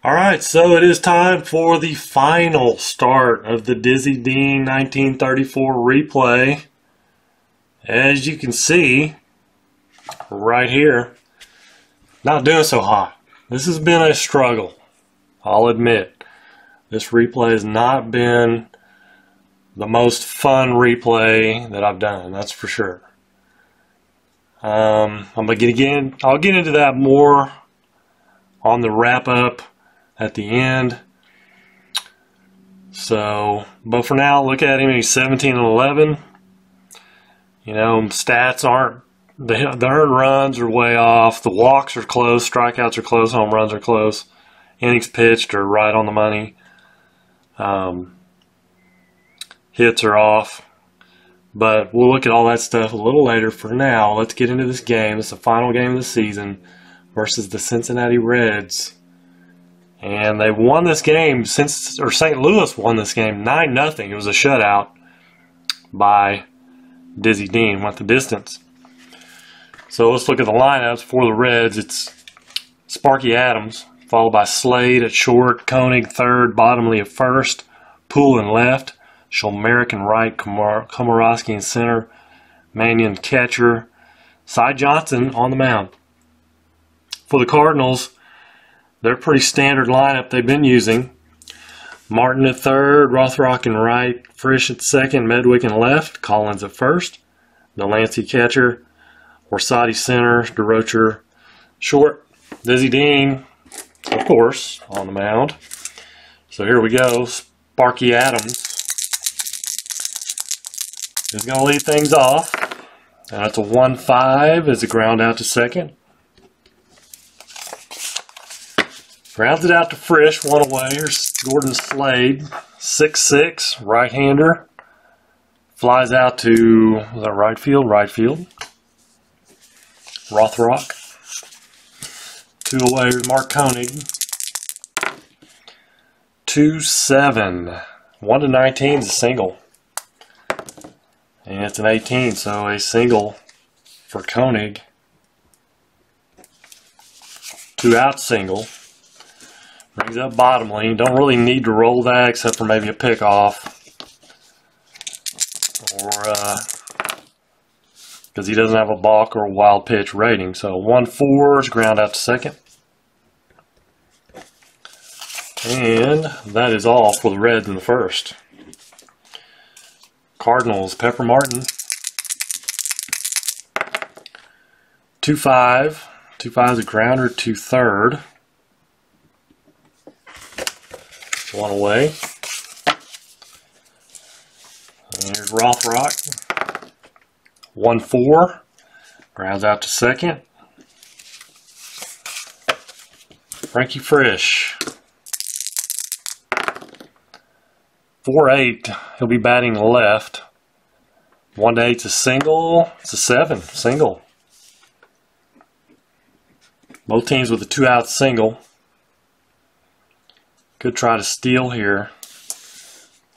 Alright, so it is time for the final start of the Dizzy Dean 1934 replay. As you can see, right here, not doing so hot. This has been a struggle, I'll admit. This replay has not been the most fun replay that I've done, that's for sure. I'll get into that more on the wrap up at the end. So, but for now, look at him. He's 17 and 11. You know, stats aren't, the earned runs are way off. The walks are close. Strikeouts are close. Home runs are close. Innings pitched are right on the money. Hits are off. But we'll look at all that stuff a little later. For now, let's get into this game. It's the final game of the season versus the Cincinnati Reds. And they won this game St. Louis won this game 9-0. It was a shutout by Dizzy Dean, went the distance. So let's look at the lineups for the Reds. It's Sparky Adams, followed by Slade at short, Koenig third, Bottomley at first, Poole in left, Shulmerich in right, Komorowski in center, Mannion catcher, Cy Johnson on the mound. For the Cardinals, they're a pretty standard lineup they've been using. Martin at third, Rothrock in right, Frisch at second, Medwick in left, Collins at first, Delancey catcher, Orsatti center, DeRocher short, Dizzy Dean, of course, on the mound. So here we go. Sparky Adams is going to lead things off. And that's a 1-5 as a ground out to second. Grounds it out to Frisch, one away. Here's Gordon Slade, 6'6", right-hander. Flies out to, is that right field? Right field. Rothrock. Two away, here's Mark Koenig. 2-7. 1-19 is a single. And it's an 18, so a single for Koenig. 2-out single. Brings up Bottomley. Don't really need to roll that except for maybe a pickoff. Or, because he doesn't have a balk or a wild pitch rating. So 1-4 is ground out to second. And that is all for the Reds in the first. Cardinals, Pepper Martin. 2-5. 2-5 is a grounder to third. One away. And here's Rothrock. 1-4. Grounds out to second. Frankie Frisch. 4-8. He'll be batting left. 1-8's a single. It's a 7. Single. Both teams with a 2-out single. Could try to steal here.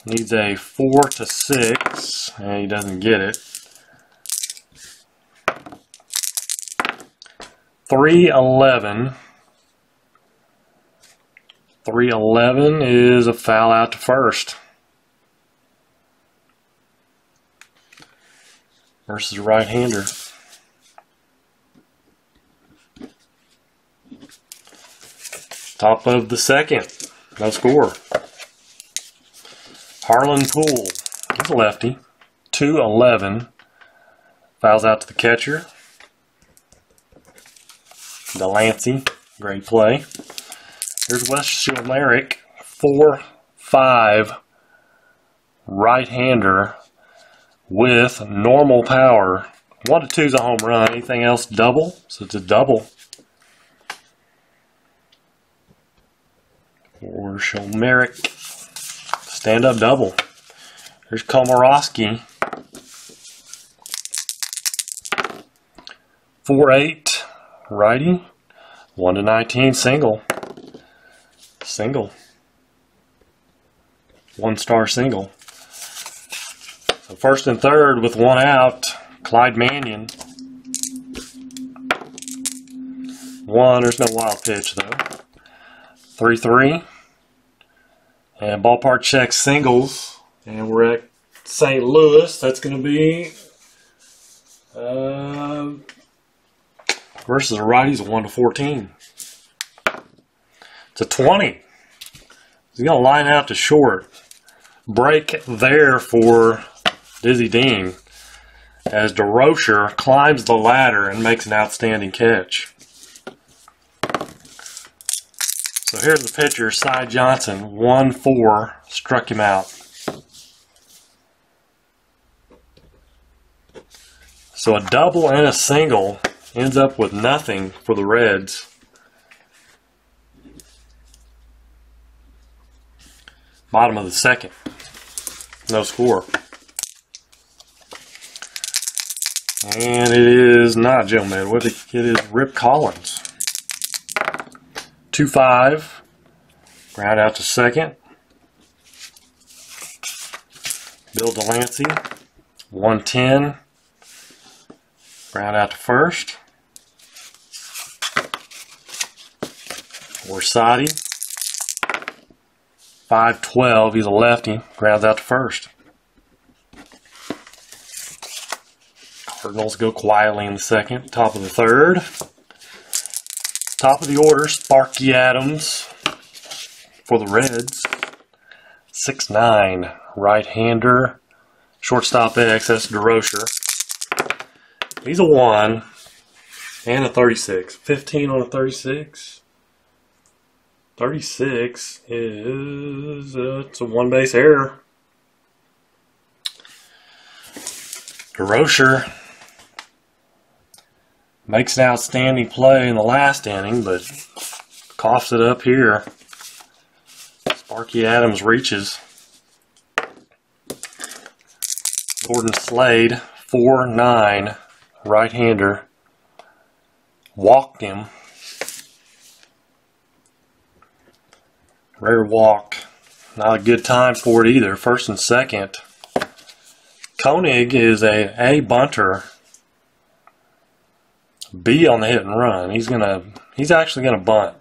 Needs a 4-6, and he doesn't get it. 3-11. 3-11 is a foul out to first. Versus right-hander. Top of the second. No score. Harlan Poole. He's a lefty. 2-11. Fouls out to the catcher. Delancey. Great play. Here's Wes Shulmerich. 4-5. Right-hander with normal power. 1-2 is a home run. Anything else double? So it's a double. Or Shulmerich. Stand-up double. Here's Komorowski. 4-8. Righty. 1-19 single. Single. 1-star single. So first and third with 1 out. Clyde Mannion. 1. There's no wild pitch though. 3-3. And ballpark check singles. And we're at St. Louis. That's going to be versus the righties, 1-14. It's a 20. He's going to line out to short. Break there for Dizzy Dean as DeRocher climbs the ladder and makes an outstanding catch. So here's the pitcher, Cy Johnson, 1-4, struck him out. So a double and a single ends up with nothing for the Reds. Bottom of the second. No score. And it is not Joe Medwood. It is Rip Collins. 2-5. Ground out to second. Bill Delancey. 1-10. Ground out to first. Orsatti. 5-12. He's a lefty. Grounds out to first. Cardinals go quietly in the second. Top of the third. Top of the order, Sparky Adams for the Reds. 6'9", right-hander. Shortstop X, that's DeRocher. He's a 1 and a 36. 15 on a 36. 36 is it's a one-base error. DeRocher makes an outstanding play in the last inning, but coughs it up here. Sparky Adams reaches. Gordon Slade, 4'9", right-hander. Walked him. Rare walk. Not a good time for it either. First and second. Koenig is a bunter. B on the hit and run. He's actually gonna bunt.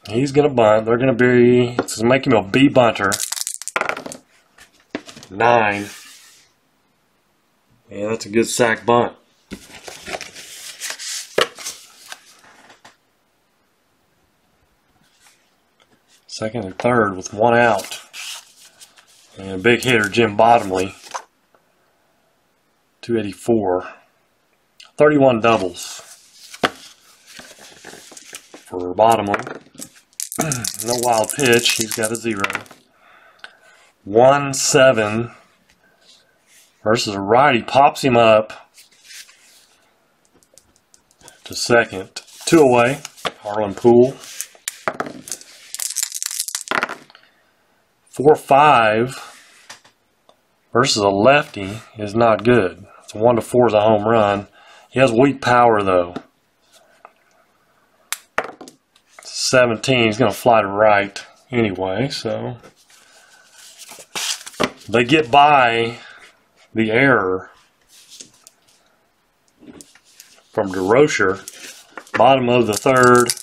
He's gonna bunt. They're it's gonna make him a B bunter. 9. Yeah, that's a good sack bunt. Second and third with 1 out. And a big hitter, Jim Bottomley. 284. 31 doubles for Bottomley. No wild pitch. He's got a 0. 1-7 versus a righty. Pops him up to second. 2 away. Harlan Poole. 4-5 versus a lefty is not good. It's 1-4 is a home run. He has weak power though. 17. He's going to fly to right anyway, so they get by the error from DeRocher. Bottom of the third.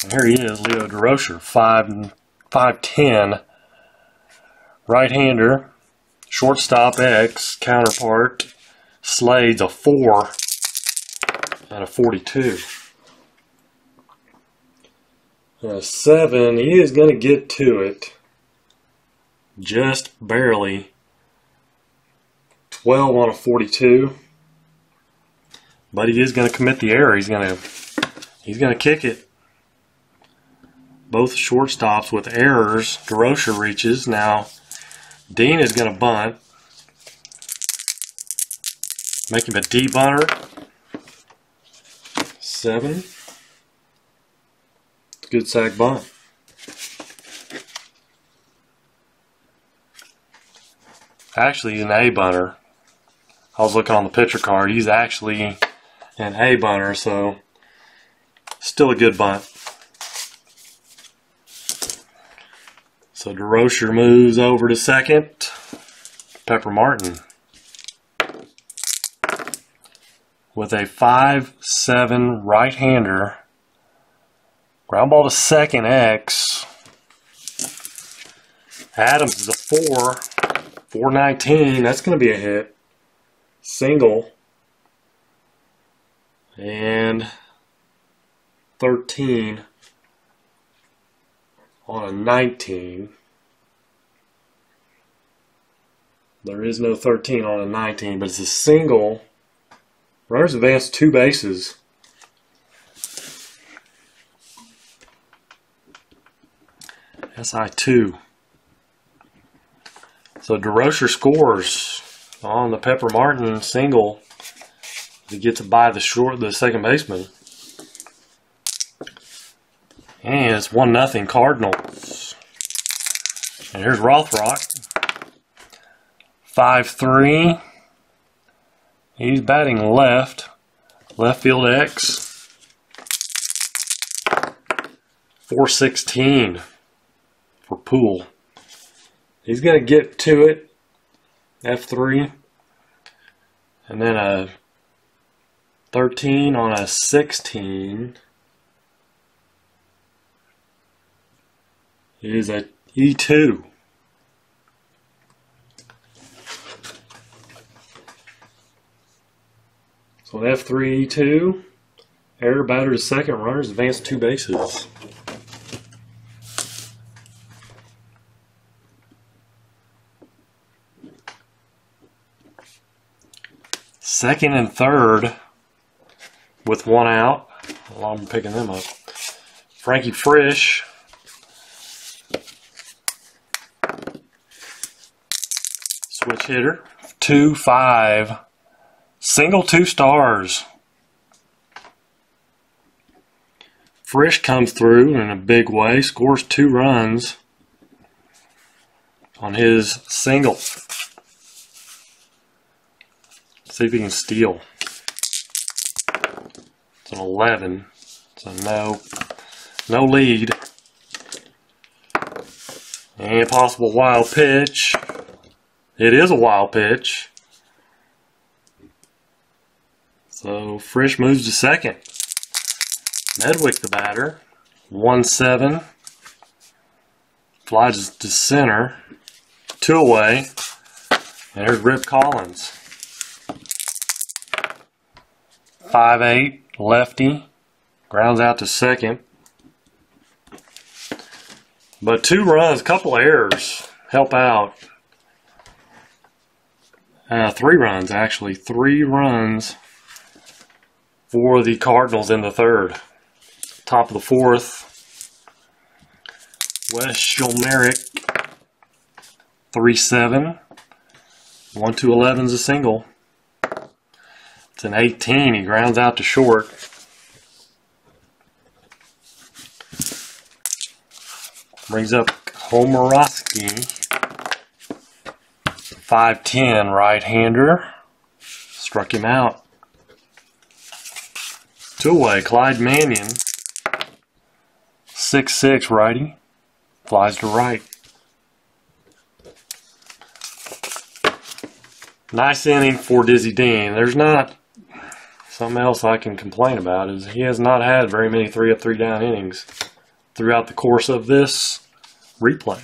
And here he is, Leo DeRocher, 5'10", right-hander. Shortstop X, counterpart. Slade's a 4 and a 42. And a 7, he is going to get to it. Just barely. 12 on a 42. But he is going to commit the error. He's going to kick it. Both shortstops with errors. DeRocher reaches. Now, Dean is going to bunt. Make him a D bunter. 7. Good sack bunt. Actually, an A bunter. I was looking on the pitcher card. He's actually an A bunter, so still a good bunt. So DeRocher moves over to second. Pepper Martin with a 5'7" right-hander Ground ball to second, X. Adams is a 4. 419. That's going to be a hit. Single. And 13 on a 19. There is no 13 on a 19, but it's a single. Runners advance 2 bases. SI2. So DeRocher scores on the Pepper Martin single to get to buy the second baseman. And it's 1-0 Cardinals. And here's Rothrock. 5-3. He's batting left. Left field X. 416 for Poole. He's going to get to it. F3. And then a 13 on a 16 is a E2. So an F3 E2. Error, batter to second. Runners advance 2 bases. Second and third with 1 out. Well, I'm picking them up. Frankie Frisch. Switch hitter. 2-5. Single 2 stars. Frisch comes through in a big way. Scores 2 runs on his single. See if he can steal. It's an 11. So no lead. And possible wild pitch. It is a wild pitch. So Frisch moves to second. Medwick the batter. 1-7. Flies to center. 2 away. And there's Rip Collins. 5-8, lefty, grounds out to second. But 2 runs, a couple errors help out. 3 runs, actually. 3 runs for the Cardinals in the third. Top of the fourth, Wes Schulmerich, 3-7. 1-11's a single. It's an 18. He grounds out to short. Brings up Komorowski. 5'10", right-hander. Struck him out. 2 away, Clyde Mannion. 6'6", righty. Flies to right. Nice inning for Dizzy Dean. There's not something else I can complain about is he has not had very many 3-up, 3-down innings throughout the course of this replay.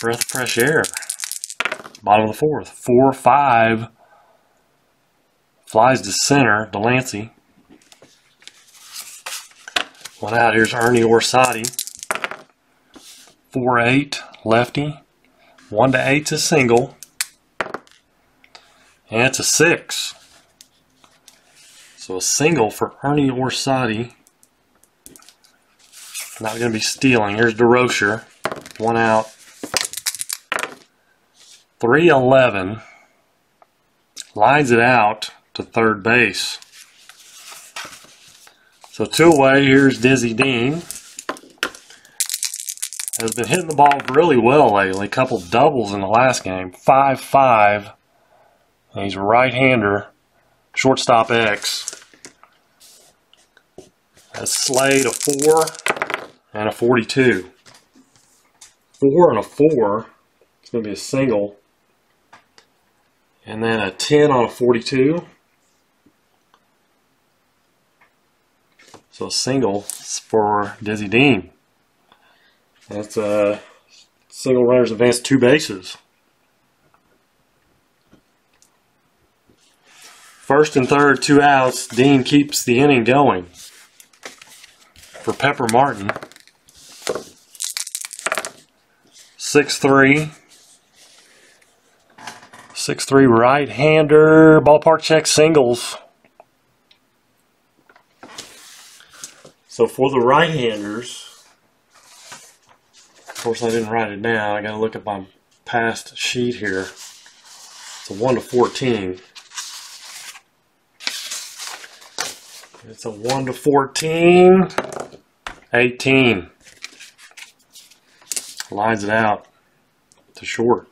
Breath of fresh air. Bottom of the fourth. 4-5. Flies to center. Delancey. 1 out. Here's Ernie Orsatti. 4-8. Lefty. 1-8's a single. And it's a 6. So a single for Ernie Orsatti. Not going to be stealing. Here's DeRocher. 1 out. 3-11. Lines it out to third base. So 2 away. Here's Dizzy Dean. Has been hitting the ball really well lately. A couple doubles in the last game. 5-5. And he's a right-hander. Shortstop X. A Slade, a 4, and a 42. 4 and a 4. It's going to be a single. And then a 10 on a 42. So a single for Dizzy Dean. That's single runners advance 2 bases. First and third, 2 outs. Dean keeps the inning going. For Pepper Martin, 6'3". 6'3" right-hander, ballpark check singles. So for the right-handers, of course I didn't write it down. I got to look at my past sheet here. It's a 1-14. It's a 1-14. 18. Lines it out to short.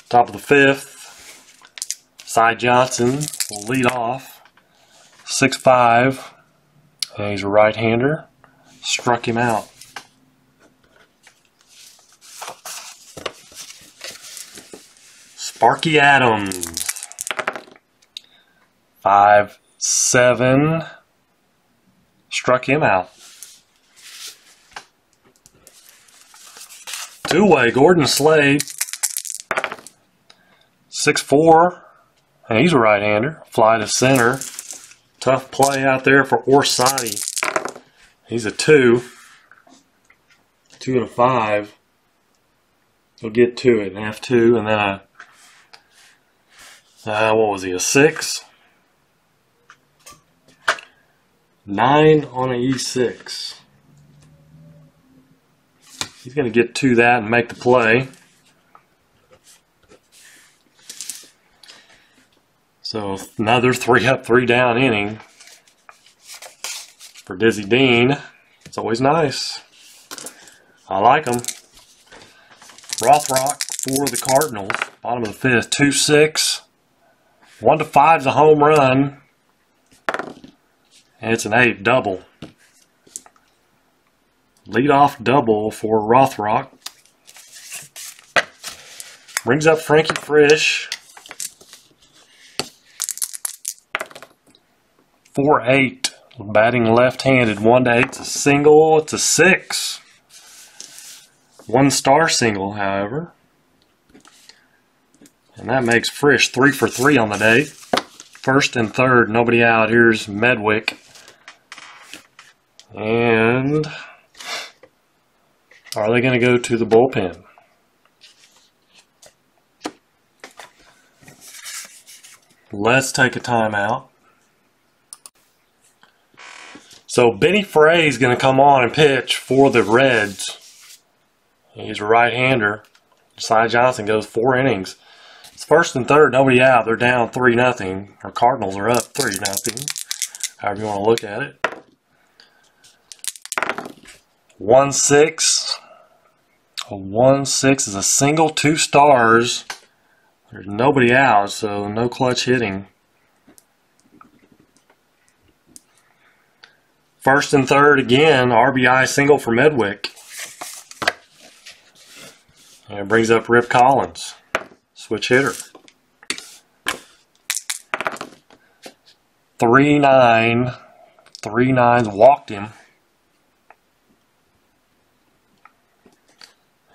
Top of the 5th, Cy Johnson will lead off. 6'5", and he's a right-hander. Struck him out. Sparky Adams, 5'7", struck him out. Two-way, Gordon Slade, 6'4", and he's a right-hander. Fly to center. Tough play out there for Orsatti. He's a 2. 2 and a 5. He'll get to it. Half 2, and then what was he? A 6. 9 on a E6. He's going to get to that and make the play. So another 3 up, 3 down inning for Dizzy Dean. It's always nice. I like him. Rothrock for the Cardinals. Bottom of the 5th, 2-6. 1-5 is a home run. And it's an 8 double. Leadoff double for Rothrock. Brings up Frankie Frisch. 4-8. Batting left-handed. 1-8. It's a single. It's a 6. 1-star single, however. And that makes Frisch 3 for 3 on the day. First and third, nobody out. Here's Medwick. And are they going to go to the bullpen? Let's take a timeout. So Benny Frey is going to come on and pitch for the Reds. He's a right-hander. Cy Johnson goes 4 innings. It's first and third, nobody out. They're down 3-0. Or Cardinals are up 3-0. However you want to look at it. 1-6. A 1-6 is a single, 2 stars. There's nobody out, so no clutch hitting. First and third again, RBI single for Medwick. And it brings up Rip Collins, switch hitter. 3-9. 3-9's walked him.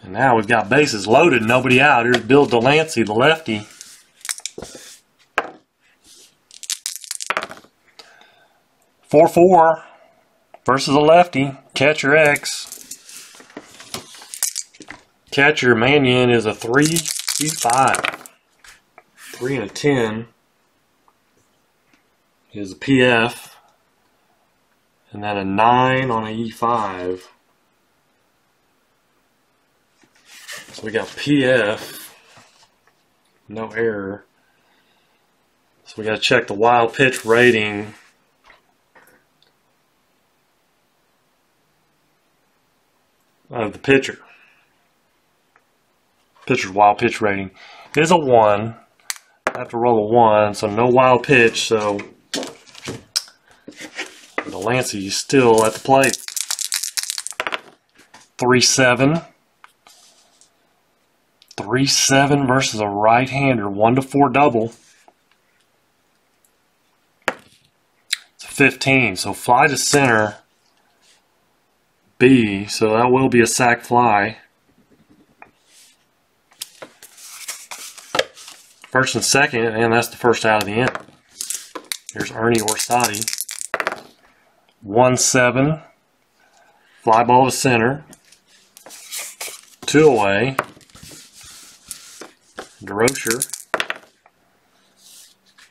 And now we've got bases loaded, nobody out. Here's Bill Delancey, the lefty. 4-4 versus a lefty. Catcher X. Catcher Mannion is a 3-5. 3 and a 10 is a PF. And then a 9 on a E5. So we got PF, no error. So we got to check the wild pitch rating. Of the pitcher. Pitcher's wild pitch rating is a 1. I have to roll a 1, so no wild pitch. So Delancey's still at the plate. 3-7. 3-7 versus a right-hander. 1-4 double. 15. So fly to center, B. So that will be a sac fly. First and second, and that's the first out of the inning. Here's Ernie Orsatti. 1-7. Fly ball to center. 2 away. DeRocher.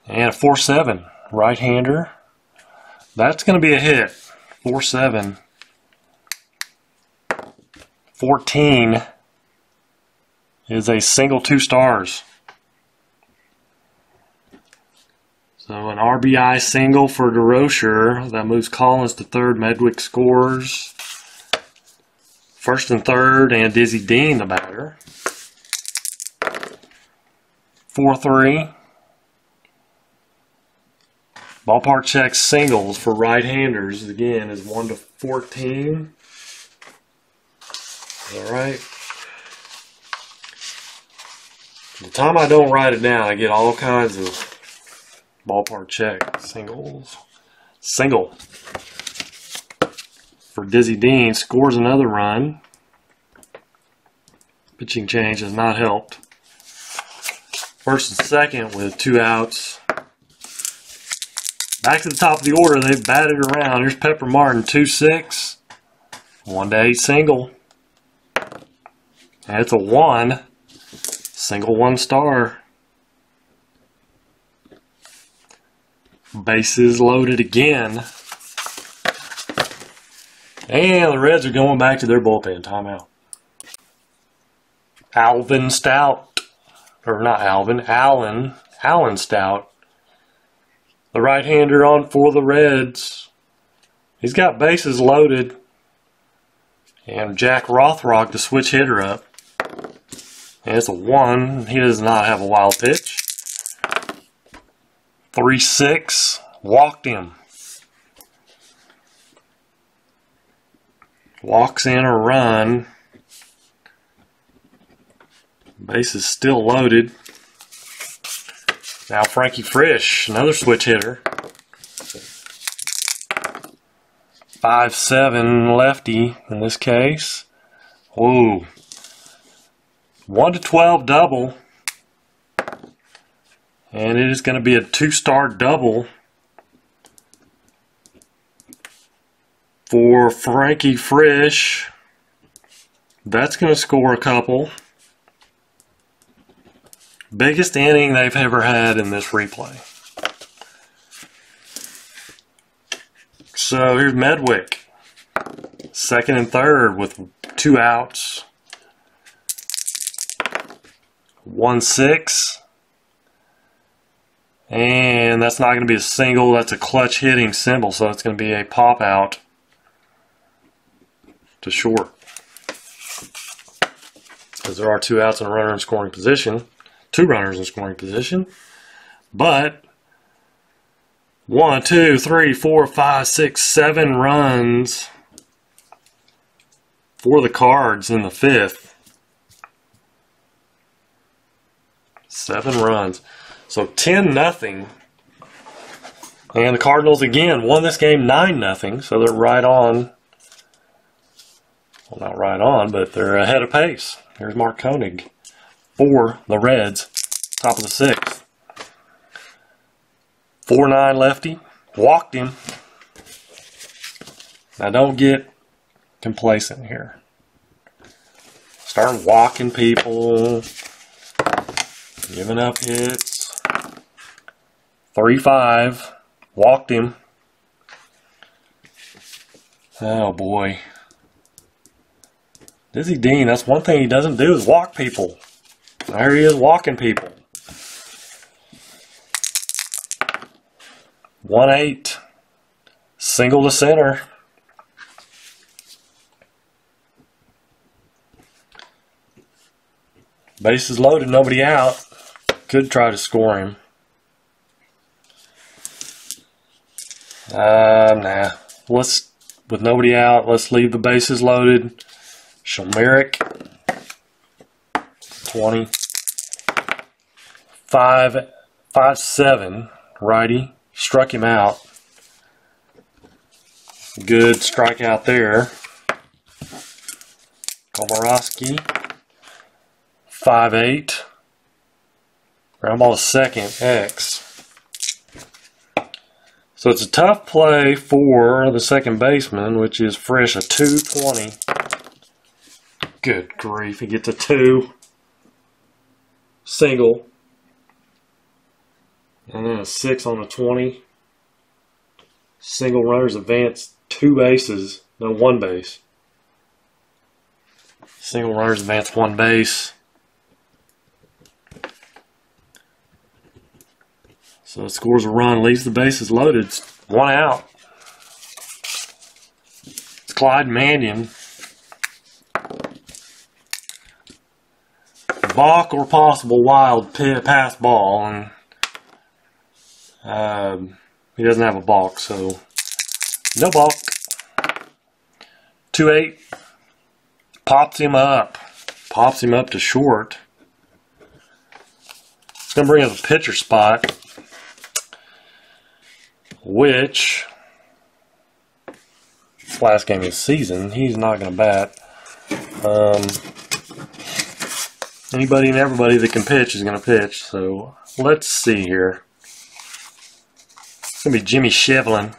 And a 4-7. Right-hander. That's going to be a hit. 4-7. 14 is a single 2 stars. So an RBI single for DeRocher. That moves Collins to third. Medwick scores. First and third, and Dizzy Dean, the batter. 4-3. Ballpark check singles for right-handers, again, is 1-14. All right. The time I don't write it down, I get all kinds of ballpark check singles. Single for Dizzy Dean, scores another run. Pitching change has not helped. First and second with 2 outs. Back to the top of the order, they've batted around. Here's Pepper Martin, 2-6. 1-8 single. And it's a 1. Single 1 star. Bases loaded again. And the Reds are going back to their bullpen. Timeout. Alvin Stout. Or not Alvin, Allen Stout. The right-hander on for the Reds. He's got bases loaded. And Jack Rothrock, the switch hitter, up. And it's a 1. He does not have a wild pitch. 3-6. Walked him. Walks in a run. Base is still loaded. Now Frankie Frisch, another switch hitter. 5-7 lefty in this case. Whoa. 1-12 double. And it is going to be a 2-star double for Frankie Frisch. That's going to score a couple. Biggest inning they've ever had in this replay. So here's Medwick. Second and third with 2 outs. 1-6. And that's not going to be a single. That's a clutch hitting symbol. So it's going to be a pop out to short. Because there are 2 outs and a runner in scoring position. 2 runners in scoring position. But 1, 2, 3, 4, 5, 6, 7 runs for the Cards in the 5th. 7 runs. So 10-0. And the Cardinals again won this game 9-0. So they're right on. Well, not right on, but they're ahead of pace. Here's Mark Koenig for the Reds, top of the 6th. 4-9 lefty, walked him. Now don't get complacent here. Start walking people, giving up hits. 3-5, walked him. Oh boy. Dizzy Dean, that's one thing he doesn't do is walk people. There he is walking people. 1-8. Single to center. Bases loaded, nobody out. Could try to score him. Nah. With nobody out, let's leave the bases loaded. Shamerick. 20. 5-7 righty. Struck him out. Good strikeout there. Komarowski, 5-8. Ground ball to second, X. So it's a tough play for the second baseman, which is Frisch, a 220. Good grief, he gets a 2. Single. And then a 6 on a 20. Single runners advance 2 bases, no 1 base. Single runners advance 1 base. So it scores a run, leaves the bases loaded. It's 1 out. It's Clyde Mannion. Balk or possible wild pass ball, and he doesn't have a balk, so no balk. 2-8. Pops him up to short. It's going to bring up a pitcher spot, which last game of the season, he's not going to bat. Anybody and everybody that can pitch is going to pitch. So let's see here. It's going to be Jimmy Shevlin.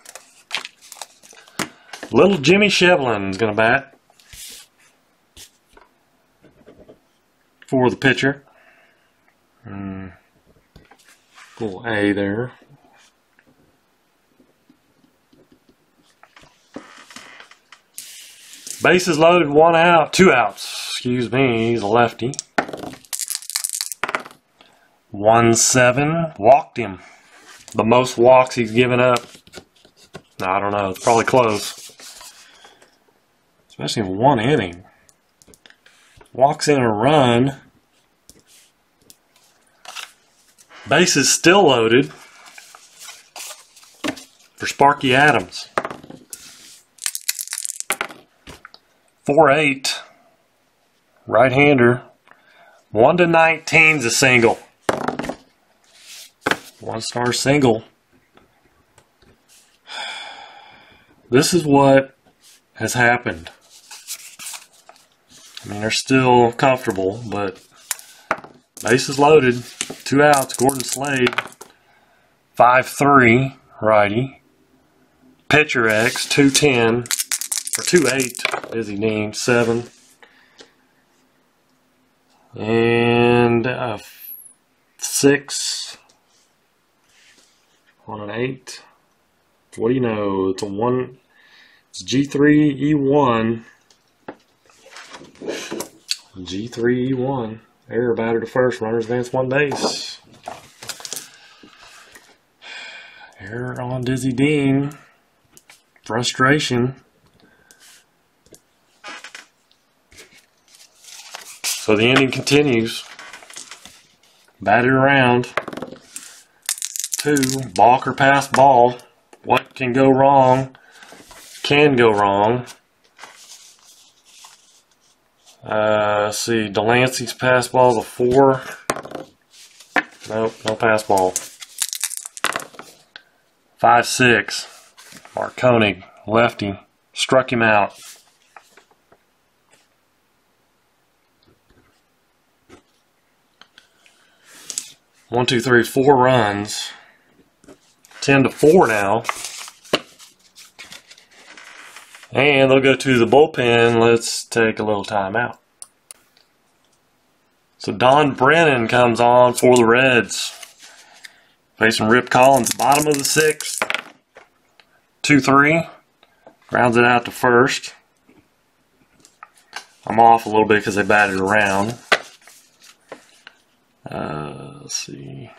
Little Jimmy Shevlin is going to bat for the pitcher. Little A there. Bases loaded, 1 out, 2 outs. Excuse me, he's a lefty. 1-7, walked him. The most walks he's given up. I don't know, it's probably close. Especially in 1 inning. Walks in a run. Bases still loaded for Sparky Adams. 4-8. Right-hander. 1-19's a single. 1-star single. This is what has happened. I mean, they're still comfortable, but bases loaded. 2 outs. Gordon Slade. 5-3. Righty. Pitcher X. 2-10. Or 2-8. Izzy Dean. 7. And 6 on an 8. What do you know? It's a 1. It's G3E1. G3E1. Error, batter to first. Runners advance 1 base. Error on Dizzy Dean. Frustration. So the inning continues. Batted around. 2. Balk or pass ball. What can go wrong? Can go wrong. Let's see. Delancey's pass ball is a 4. Nope, no pass ball. 5-6. Mark Koenig, lefty, struck him out. One, two, three, 4 runs. 10-4 now. And they'll go to the bullpen. Let's take a little time out. So Don Brennan comes on for the Reds. Facing Rip Collins, bottom of the 6th. 2-3. Grounds it out to first. I'm off a little bit because they batted around. Let's see.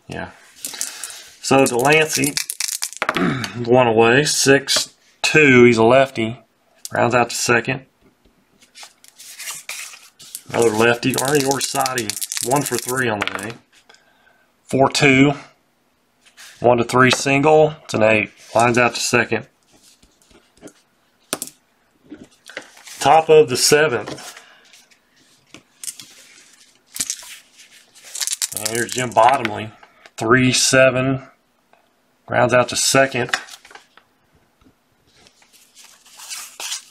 Yeah. So Delancey, 1 away. 6-2. He's a lefty. Rounds out to second. Another lefty. Arnie Orsatti, 1 for 3 on the day. 4-2. 1-3 single. It's an 8. Lines out to second. Top of the 7th. And here's Jim Bottomley. 3-7. Grounds out to second.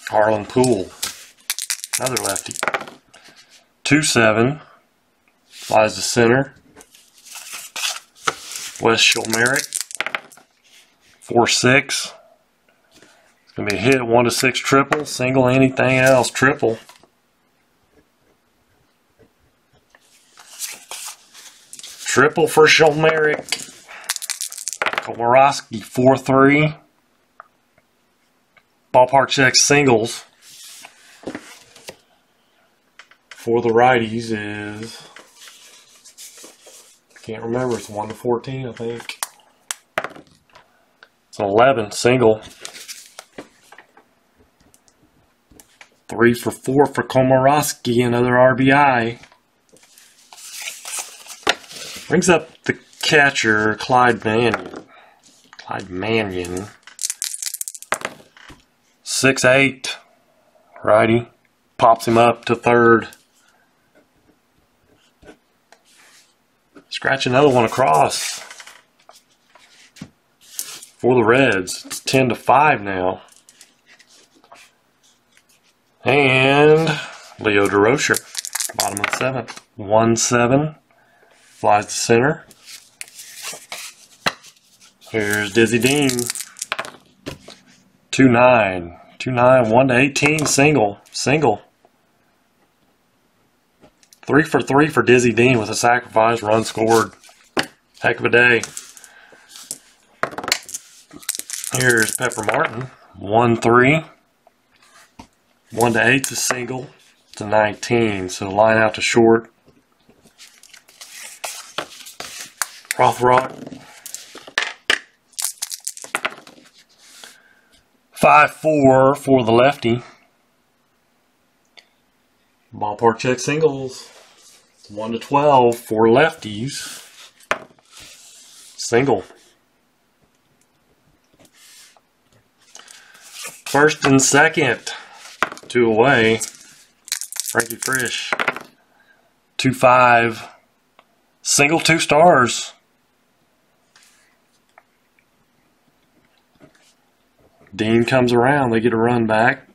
Harlan Poole, another lefty. 2-7, flies to center. Wes Schulmerich, 4-6. It's going to be a hit, 1-6 triple, single, anything else, triple. Triple for Schulmerich. Komoroski, 4-3. Ballpark check singles for the righties is, can't remember, it's 1-14, I think. It's an 11 single. 3-for-4 for Komoroski, another RBI. Brings up the catcher, Clyde Mannion. 6-8, righty, pops him up to third. Scratch another one across for the Reds. It's 10-5 now. And Leo DeRocher, bottom of the seventh. 1-7, flies to center. Here's Dizzy Dean. 2-9, 1-18, single. 3-for-3 for Dizzy Dean with a sacrifice, run scored. Heck of a day. Here's Pepper Martin, 1-3. 1-8's a single to 19, so line out to short. Rothrock, 5-4 for the lefty. Ballpark check singles. 1-12 for lefties. Single. First and second. 2 away. Frankie Frisch. 2-5. Single, 2 stars. Dean comes around. They get a run back.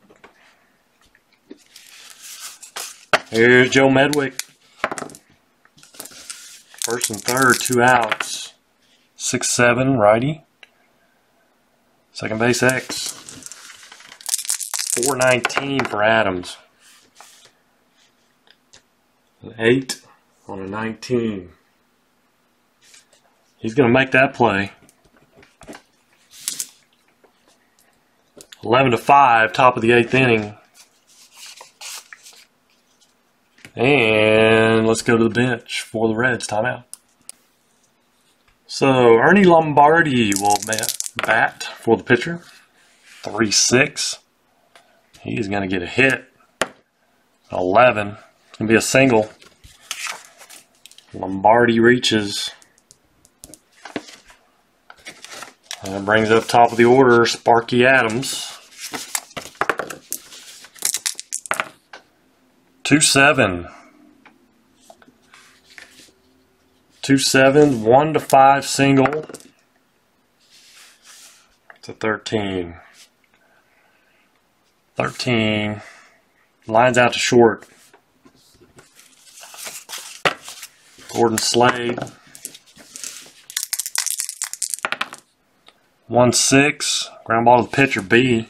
Here's Joe Medwick. First and third, 2 outs. 6-7, righty. Second base X. 4-19 for Adams. An 8 on a 19. He's going to make that play. 11-5, top of the 8th inning. And let's go to the bench for the Reds. Timeout. So Ernie Lombardi will bat for the pitcher. 3-6. He's going to get a hit. 11. It's going to be a single. Lombardi reaches. And brings up top of the order Sparky Adams. 2-7. 2-7, 1-5 single. It's a 13. 13. Lines out to short. Gordon Slade. 1-6. Ground ball to the pitcher, B.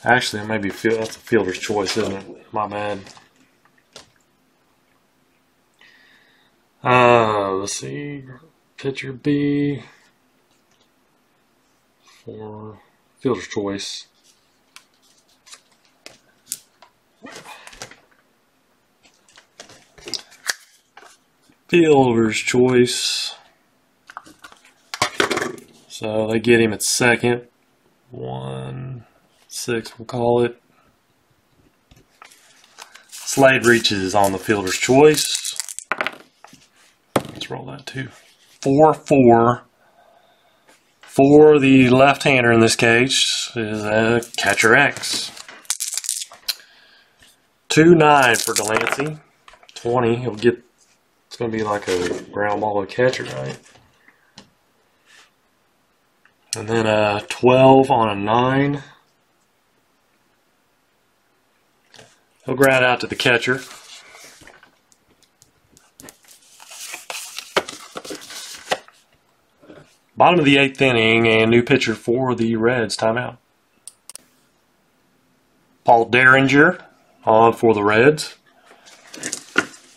Actually, it may be that's a fielder's choice, isn't it? My bad. Let's see. Pitcher B for fielder's choice. Fielder's choice. So they get him at second. 1-6, we'll call it. Slade reaches on the fielder's choice. Let's roll that too. 4-4 for the left-hander in this case is a catcher X. 2-9 for Delancey. 20. He'll get. It's going to be like a ground ball to catcher, right? And then a 12 on a 9. He'll ground out to the catcher. Bottom of the 8th inning, and new pitcher for the Reds. Timeout. Paul Derringer on for the Reds.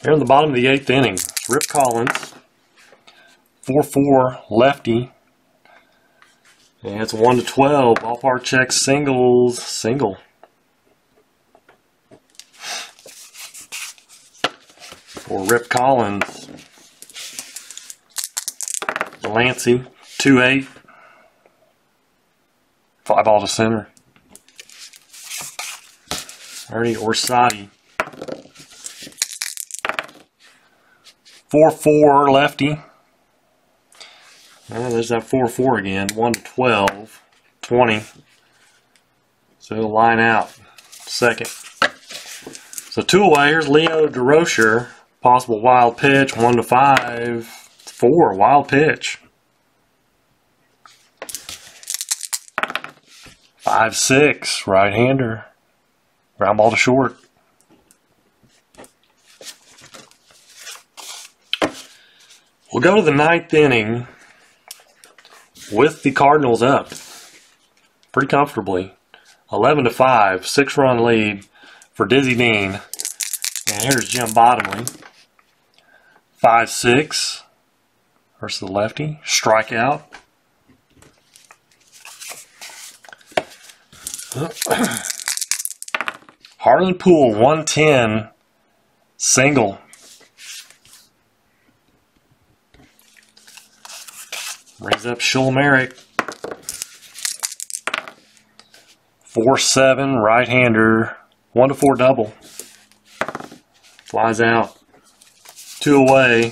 Here in the bottom of the 8th inning, it's Rip Collins, 4-4 lefty. And it's 1-12. Ballpark check, singles, single. For Rip Collins, Delancey, 2-8. Fly ball to center. Ernie Orsatti, 4-4 lefty. Well, there's that 4-4 again. 1-12, 20. So he'll line out. Second. So 2 away. Here's Leo DeRocher. Possible wild pitch. 1-5, 4. Wild pitch. 5-6. Right-hander. Ground ball to short. We'll go to the 9th inning with the Cardinals up pretty comfortably. 11-5, 6-run lead for Dizzy Dean. And here's Jim Bottomley. 5-6 versus the lefty. Strikeout. Harlan Poole, 110, single. Brings up Shulmeric. 4-7, right-hander. 1-4 double. Flies out. 2 away.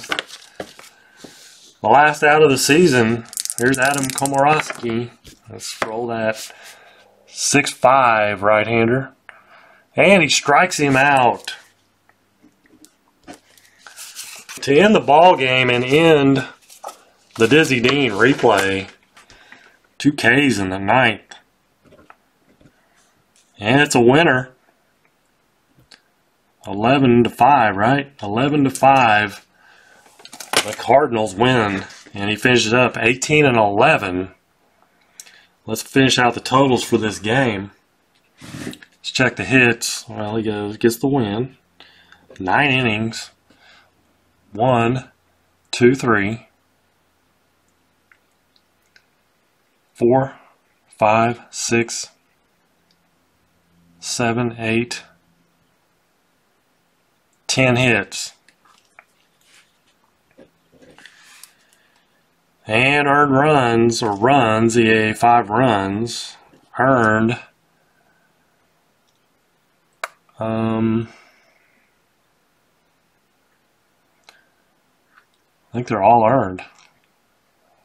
The last out of the season. Here's Adam Komorowski. Let's scroll that. 6-5, right-hander. And he strikes him out to end the ball game and end the Dizzy Dean replay. 2 Ks in the 9th. And it's a winner. 11-5, right? 11-5. The Cardinals win. And he finishes up 18-11. Let's finish out the totals for this game. Let's check the hits. Well, he gets the win. 9 innings. 1, 2, 3, 4, 5, 6, 7, 8, 10 hits. And earned runs, or runs, he 5 runs. Earned. I think they're all earned.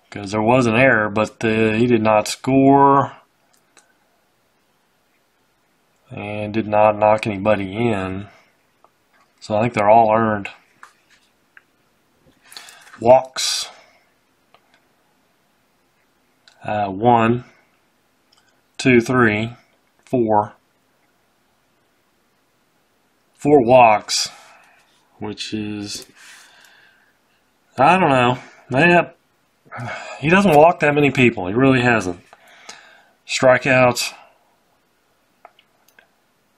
Because there was an error, but he did not score. And did not knock anybody in. So I think they're all earned. Walks. 1, 2, 3, 4. 4 walks, which is, I don't know. He doesn't walk that many people. He really hasn't. Strikeouts.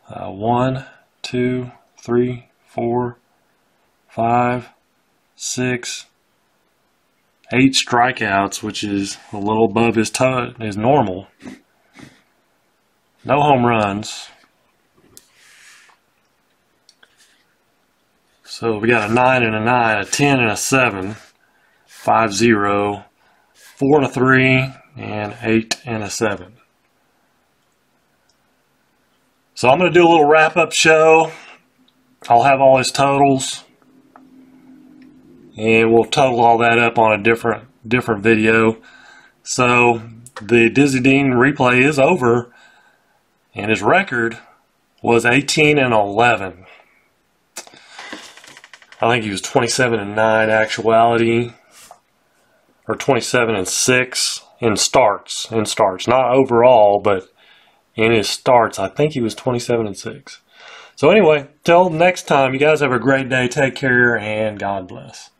1, 2, 3, 4, 5, 6, 8 strikeouts, which is a little above his normal. No home runs. So we got a 9 and a 9, a 10 and a 7, 5-0, 4 and a 3, and 8 and a 7. So I'm going to do a little wrap-up show. I'll have all his totals. And we'll total all that up on a different video. So the Dizzy Dean replay is over. And his record was 18 and 11. I think he was 27 and 9 actuality. Or 27 and 6 in starts. Not overall, but in his starts, I think he was 27-6. So anyway, till next time, you guys have a great day. Take care, and God bless.